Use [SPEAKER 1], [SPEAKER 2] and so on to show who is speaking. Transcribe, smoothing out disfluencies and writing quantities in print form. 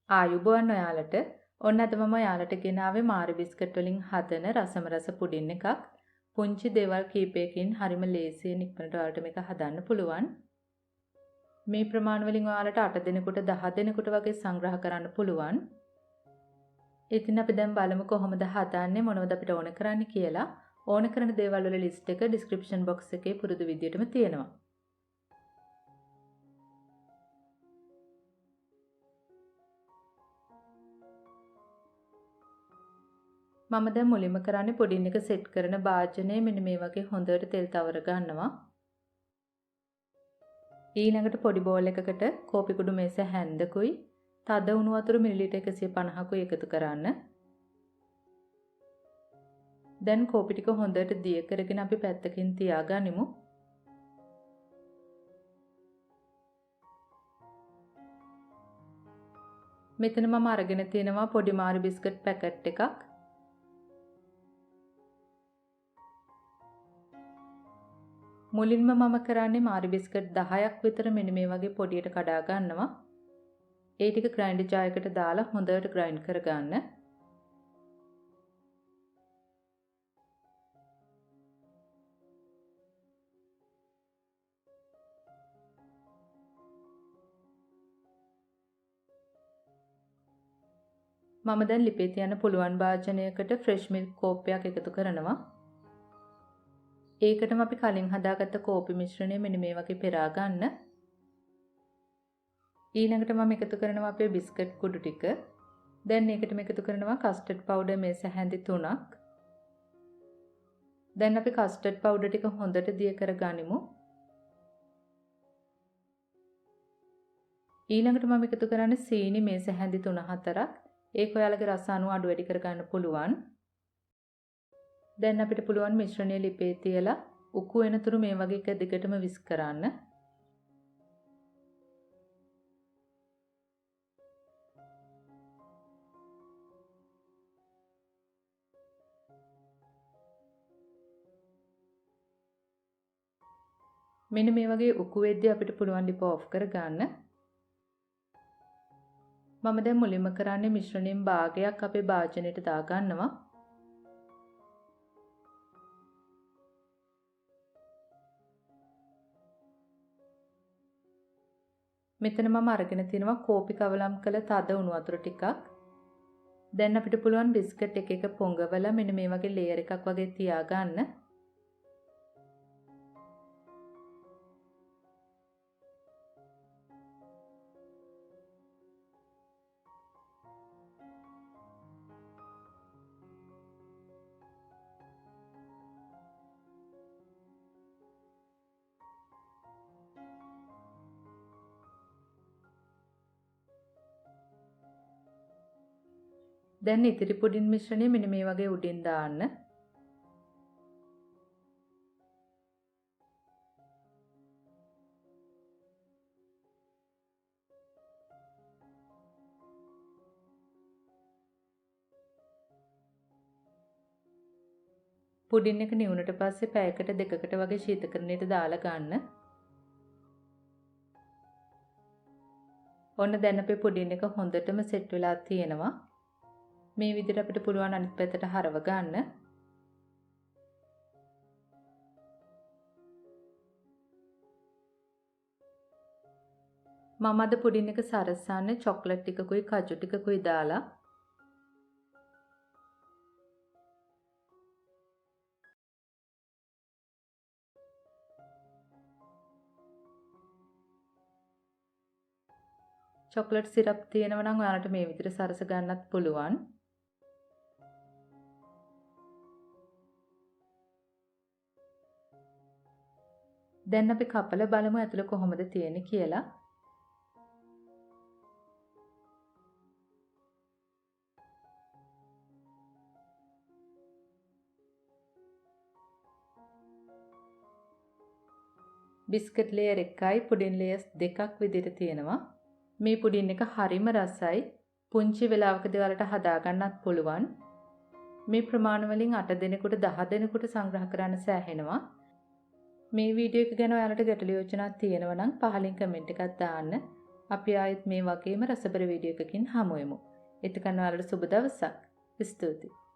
[SPEAKER 1] ආයුබෝවන් ඔයාලට. ඔන්න අද මම ඔයාලට ගෙනාවේ මාරි බිස්කට් වලින් හදන රසම රස පුඩින් එකක්. පුංචි දේවල් කීපයකින් හරිම ලේසියෙන් ඉක්මනට ඔයාලට මේක හදන්න පුළුවන්. මේ ප්‍රමාණ වලින් ඔයාලට 8 දිනකට 10 දිනකට වගේ සංග්‍රහ කරන්න පුළුවන්. ඉතින් අපි දැන් බලමු කොහොමද හදන්නේ මොනවද අපිට ඕන කරන්නේ කියලා. ඕන කරන දේවල් වල ලිස්ට් එක description box එකේ පුරුදු විදියටම තියෙනවා. මම දැන් මුලින්ම කරන්නේ පුඩින් එක සෙට් කරන භාජනය මෙන්න මේ වගේ හොඳට තෙල් තවර ගන්නවා. ඊළඟට පොඩි බෝල් එකකට කෝපි කුඩු මේස හැන්දකුයි තද උණු වතුර මිලිලීටර් 150කුයි එකතු කරන්න. දැන් කෝපි ටික හොඳට දිය කරගෙන අපි පැත්තකින් තියාගනිමු. මෙතන මම අරගෙන තියෙනවා පොඩි මාරි බිස්කට් පැකට් එකක්. මුලින්ම මම කරන්නේ මාරි බිස්කට් 10ක් විතර මෙන්න මේ වගේ පොඩියට කඩා ගන්නවා. ඒ ටික ග්‍රයින්ඩර් ජායකට දාලා හොඳට ග්‍රයින්ඩ් කරගන්න. මම දැන් ලිපේ තියන්න පුළුවන් භාජනයකට ෆ්‍රෙෂ් මිල්ක් කෝප්පයක් එකතු කරනවා. ඒකටම අපි කලින් හදාගත්ත කෝපි මිශ්‍රණය මෙන්න මේ වගේ පෙරා ගන්න. ඊළඟට මම එකතු කරනවා අපේ බිස්කට් කුඩු ටික. දැන් ඒකටම එකතු කරනවා කස්ටර්ඩ් පවුඩර් මේස හැඳි 3ක්. දැන් අපි කස්ටර්ඩ් පවුඩර් ටික හොඳට දිය කරගනිමු. ඊළඟට මම එකතු කරන්නේ සීනි මේස හැඳි 3-4ක්. ඒක ඔයාලගේ රස අනුව අඩු වැඩි කරගන්න පුළුවන්. දැන් අපිට පුළුවන් මිශ්‍රණය ලිපේ තියලා උකු වෙනතුරු මේ වගේ එක දිගටම විස්ක් කරන්න. මෙන්න මේ වගේ උකු වෙද්දී අපිට පුළුවන් ලිප ඔෆ් කරගන්න. මම දැන් මුලින්ම කරන්නේ මිශ්‍රණයෙන් භාගයක් අපේ භාජනයට දාගන්නවා. මෙතන මම අරගෙන තිනවා කෝපි කවලම් කළ තද උණු වතුර ටිකක්. දැන් අපිට පුළුවන් බිස්කට් එක පොඟවලා මෙන්න මේ වගේ ලේයර් එකක් වගේ තියාගන්න. දැන් ඉතිරි පුඩින් මිශ්‍රණය මෙන්න මේ වගේ උඩින් දාන්න. පුඩින් එක නිවුනට පස්සේ පැයකට දෙකකට වගේ ශීතකරණයට දාලා ගන්න. ඔන්න දැන් අපේ පුඩින් එක හොඳටම සෙට් වෙලා තියෙනවා. මේ විදිහට අපිට පුළුවන් අනිත් පැත්තට හරව ගන්න. මම අද පුඩින් එක සරසන්නේ චොක්ලට් ටිකකුයි කජු ටිකකුයි දාලා. චොක්ලට් සිරප් තියෙනවා නම් ඔයාලට මේ විදිහට සරස ගන්නත් පුළුවන්. දැන් අපි කපලා බලමු ඇතුළ කොහොමද තියෙන්නේ කියලා. බිස්කට් ලේයර් එකයි පුඩින් ලේයර්ස් දෙකක් විදිහට තියෙනවා. මේ පුඩින් එක හරිම රසයි. පුංචි වෙලාවකදී ඔයාලට හදා ගන්නත් පුළුවන්. මේ ප්‍රමාණ වලින් 8 දිනකට 10 දිනකට සංග්‍රහ කරන්න සෑහෙනවා. මේ වීඩියෝ එක ගැන ඔයාලට ගැටළු යෝජනාවක් තියෙනවා නම් පහලින් කමෙන්ට් එකක් දාන්න. අපි ආයෙත් මේ වගේම රසබර වීඩියෝ එකකින් හමු වෙමු. එතකන් ඔයාලට සුබ දවසක්. ස්තුතියි.